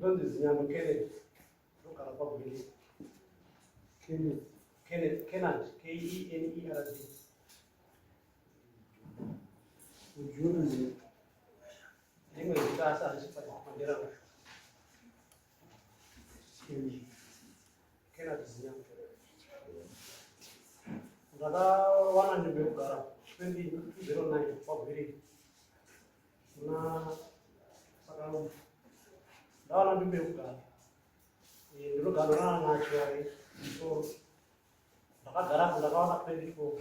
Donde enseñando Kenneth, no carapa Billy, Kenneth, Kenard. Tengo en casa, es para manera Kenard enseñando. Daga 100 cara, 2009 for Billy. Na sekarang dalam bimbing cara. Dulu kalau na cari itu dapat garap nak pendek ko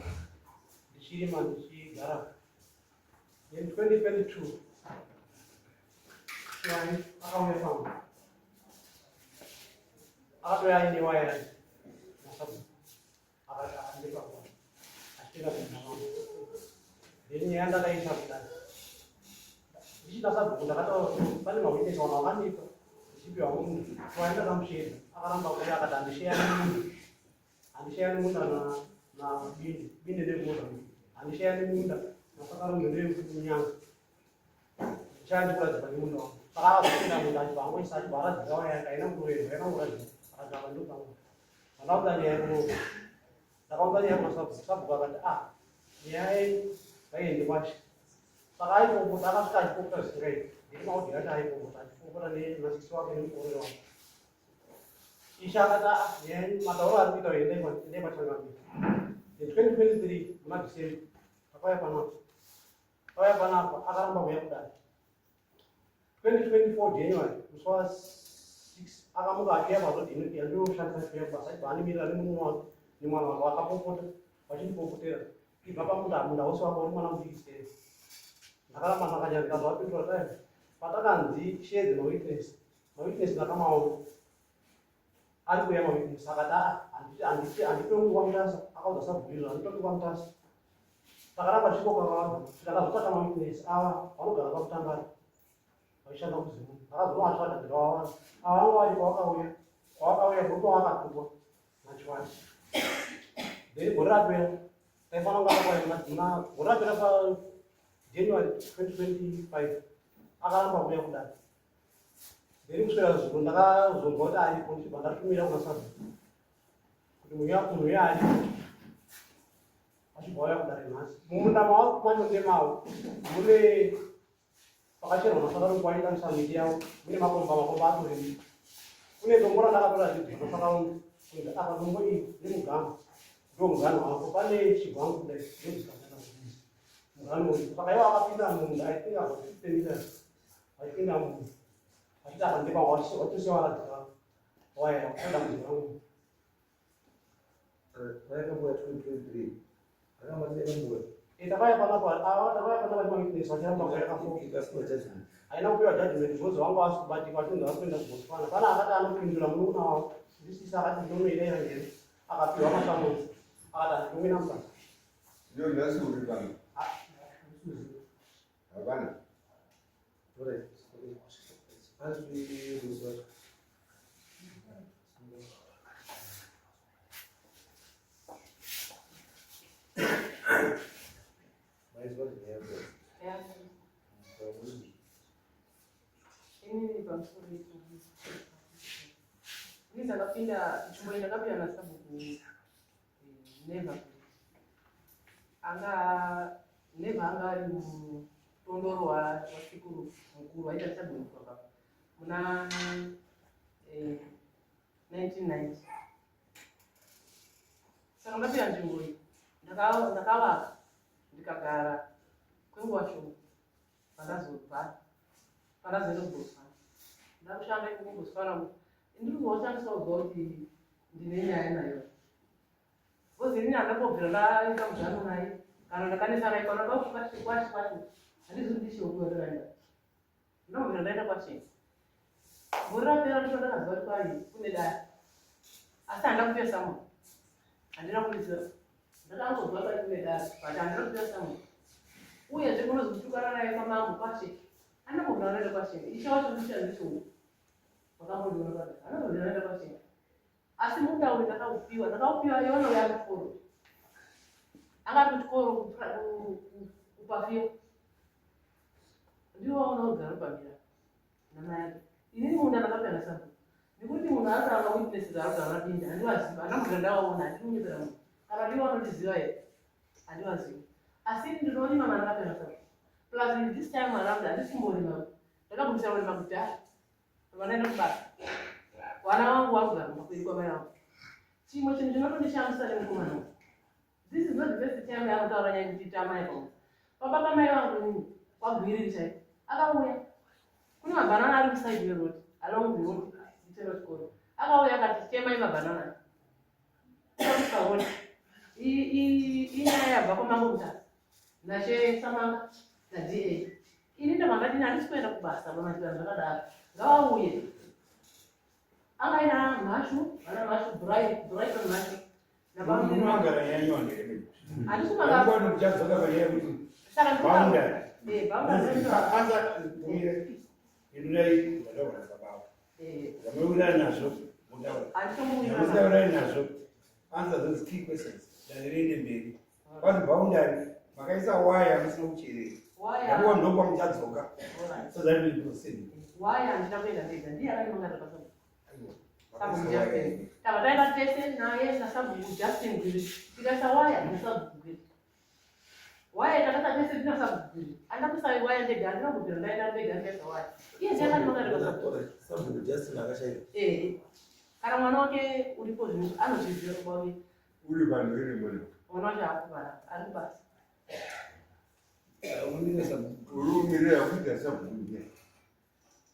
di sini man si garap. In 2022, yang akan memang apa yang diwayai, nasab agak andi apa, astilah nama. Ini yang ada di sana. Di sini nasab bukan kata paling mau ini soal kan itu. Di sini orang tuanya dalam sih, akan bawa dia kata andi sih na bin dia muda, andi sih muda. Sekarang dia punya jangan juga sebagai muda. Kalau kita muda bangun saja barat jauh ya kayaknya mulai ada bantu kamu. Kalau tadi yang masuk bukan dia kayak di mas. Sekarang mau buka sekali buka straight. Ini mau dia ada yang buka ini masih suami ini orang. Isya kata dia mata orang kita ini macam apa? Jadi kan dari masih apa ya panah? Saya pernah akan membayar dan 2024 January, it was 6. Akan muka dia baru ini dia dulu sampai dia pasai bani mila ni mana waktu apa pasti pokoknya di bapak muda usaha baru mana begini sih. Nakala mana kerja kita buat itu ada. Katakan di share no witness nak mau aku yang mau witness kata andi tu uang das aku dasar bilang itu uang das. Sekarang masih kok kalau kita sama witness kalau kalau tambah bisa nggak bisa kalau dulu ada doang lagi kau ya butuh apa tuh macam jadi berat ya telepon nggak apa yang berat berapa January 2025 akan apa yang udah jadi sudah sebentar zoom aja pun sebentar tuh yang masuk kemudian aja masih boleh dari mas. Mungkin mau, macam dia mau. Boleh pakai cerita. Sekarang kualitas sama dia. Ini makan bawa batu ini. Ini domboran ada berapa itu? Sekarang ini apa dombo ini? Ini muka. Domboran apa? Pakai si bang deh. Ini sekarang. Muka mau. Pakai apa kita mau? Itu apa? Itu tidak. Itu tidak mau. Kita akan dibawa waktu siapa lagi? Oh ya, kita mau. Saya buat 2023. Karena masih membuat. Kita kaya pernah buat awal, kita pernah buat ini soalnya pakai aku. Ayo nak buat jadi jadi bos, orang pas baca baca nggak pun nggak bos. Karena ada anu pinjul lalu now, di sisa kan pinjul ini yang ini. Agak pion macam tu, ada mungkin apa? Jauh nasi udah bang. Apa nih? Boleh. Harus dibuat. Ini bangsuri itu. Ini sangat pindah, cuma ini tapi anak saya buku neva. Anga itu tondoro wa sikuru mkuru aja saya buku apa. Muna 1990. Sangat tapi anjingui. Ndakawa ndikagara kwenguva shoma pandazere kubosana ndakushanda kubosana ndiri kuzoshandisa kuziva kuti ndine nyaya nayo kozi ini andakobvira ndaita mudhano naye kana ndakanisa naye kana ndakukwati handizi kuti ndishiokuyoreraenda ndinobvira ndaenda kwachena gori rapera ndiko ndakaziva kuti kwai kune daya asi handakupesa munhu handina kuziva ndakangoziva kwai kune daya but handina kupesa munhu uyezve kunozotukana naye kwamambo kwachena anambobvira ndaenda kwachena ichawacho ndichandicho wakambondiona kwati anambobvira ndaenda kwachena asi muda uyu ndakaupiwa iwana uya kuchikoro angari kuchikoro kupafiyo ndiwo unogara pabira namai yake. Inini munhu ndakapera sabhuku nekuti munhu asanga witness dzaarogara napinda handivaziva ana mugara ndavaona handimunyepera munhu kana ndiwo anotiziva here handivazivi asi ndinoonima mana ndakapera sabhuku plus this time around handisimbonima ndakabudisa rima kudhaya vanaenda kubasa vana vangu vakugara maperi kwamai vangu chimwe chinhu chinotondishamisa nemukomana wangu. This is not the first time yaanotaura nyaya kuti tamai pangu baba kamai vangu nini wagwiriri chai akauya kune mabhanana ari kusaidi yerodi along the road itero chikoro akauya akati temai mabhanana akakusaona inyaya yabva kwamangu mutatu nashe samanga nada ini ndamangati handisi kuenda kubasa pamazira zvakadaro ngavauye angaina mhashu vana mhashu brighton mhashu Mangara yanyu andele. handisi Ngwa ndikuchadzoka pariya kuti boundary. Anza indudai wadaona sababu. Zamewira nazo mudawa. Zamewira nazo. Answer those key questions. Dalilinde mbili. Kwani boundary makaisa waya musina kuchiri. Yabo ndokwa mchadzoka. So that will proceed. Waya ndinakwenda ndega ndiye akanimangara pasoko. Sabhuku Justin. Tavataenda tese naye nasabhuku Justin gwiri. Tikaisa waya nasabhuku gwiri. Waya takasa tese tina sabhuku gwiri. Andakusai waya ndega andinobhubhira ndaenda ndega ndikaisa waya. Iye ndiye akanimangara pasoko. Sabhuku Justin akashayira. Kana mwana wake uripo zvino anozviziva kwawe. Uri vanhu iri mwana. Mwana wacho akubara ari basa. Unire sabhuku. Urumire akuita sabhuku.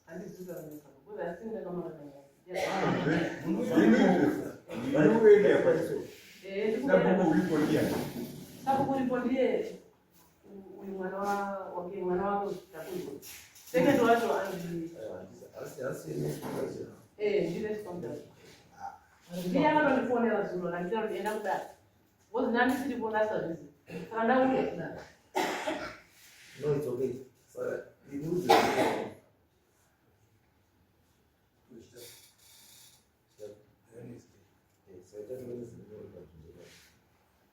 Handiziva nesabhuku. Kuza asinda kamara kanya. Sabhuku uripo ndiye uyu mwana wake takuzo. Second wacho ndine sponsor. Ndiye akanondifonera zulo ndandira kuti enda kudai. Wozi nani siripo ndasazvizi. Saka ndauya kudai. No, it's okay. So, you lose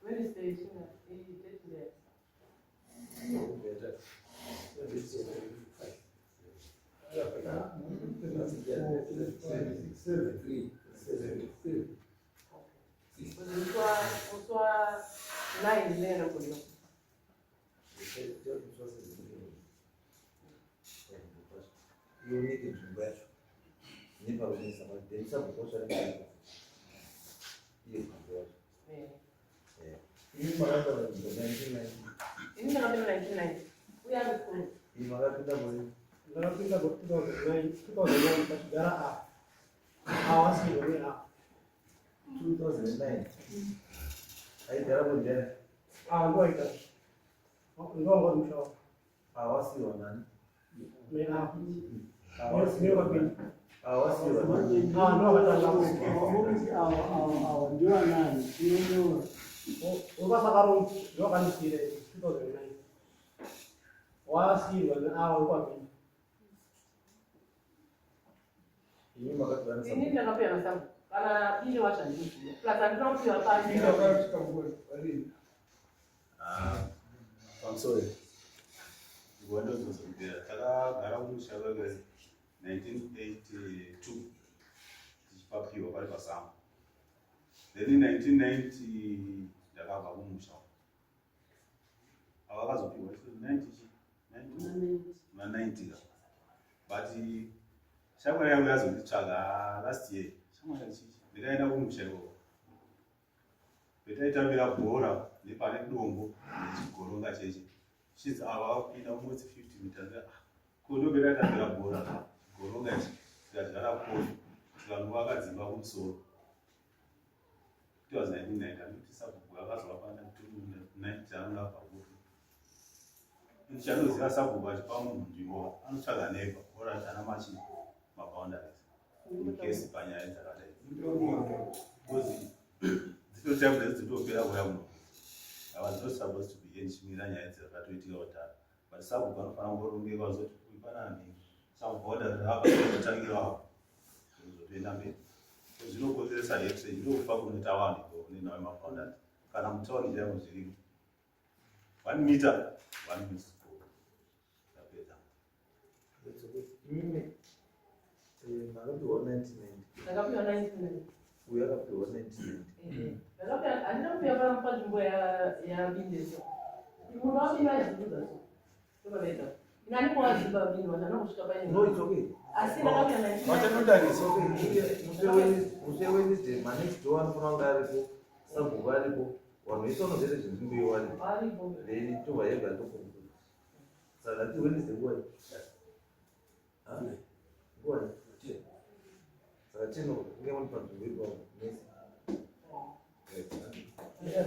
Wednesday, Ndakapinda ku2009 pachigara awasirwera 2009. Aigara kundera. ndoaita ndovangwa mushawa Awasiwa nani? mena Awasiwa nani? ndio nani ndio ukasakaro ndokanisire 2009 wasirwa kwapinda Ini makatwana ini ndakapera sabhuku kana iye washandizviya plus andinopiwa pasi. I'm sorry. Takagara kumusha kwekwe 1982 tichipapiwa pari paSAMU. Then in 1990 ndakabva kumusha. Avakazopiwa 90 but shamwari yangu yazonditsvaga last year. Shamwari chichi ndikaenda kumusha ikoko. Betaitambira bhora nepane dombo nechigoronga cheche. She's avapinda mumwedzi 50 meters. Kundobetaitambira bhora chigoronga ichi tikadzara koni tikanwa akadzimba kumusoro. 2009 anditi sabhuku akazovapanda 2009 chaanolapa kuti ndichanoziva sabhuku achipa munhu nzvimbo anotsvaga neighbor bhora kuti ana machi maboundaries mukesi panyaya dzakadai because dzinotaimudza dzitopera kuya muno ava not supposed to be enchimira nyaya dzakatoitika kudhara but sabhuku anofanira kungorongeka zoti kuipanani sabhoda apaotangirawo zotoenda mberi zvinokonzeresa hepse ndinokufa kunoita vanhu nenawe maboundary kana mutauni changu zvirimo 1 meter 1 meter yapedza ndakapiwa 1990. Uyu akapiwa 1990. Ndakapiwa handina kupiwa panzvimbo yabindeso. Munhu wabinda aizvudza so. Ndokanaita. Nani kwa Zimbabwe ndana kusvika paine. No, it's okay. Asi ndakapiwa 1990. Wachanoda it's okay. Musewednesday next door anofana aripo. Sabhuku aripo. Vanhu vese vanozere zvinzvimbo iwari. Aripo. Then tova yega ndokungu. Saka ti Wednesday nguwai. Nguwai. Saka tino kunge muri panzvimbo ipapo. Yes. Yeah,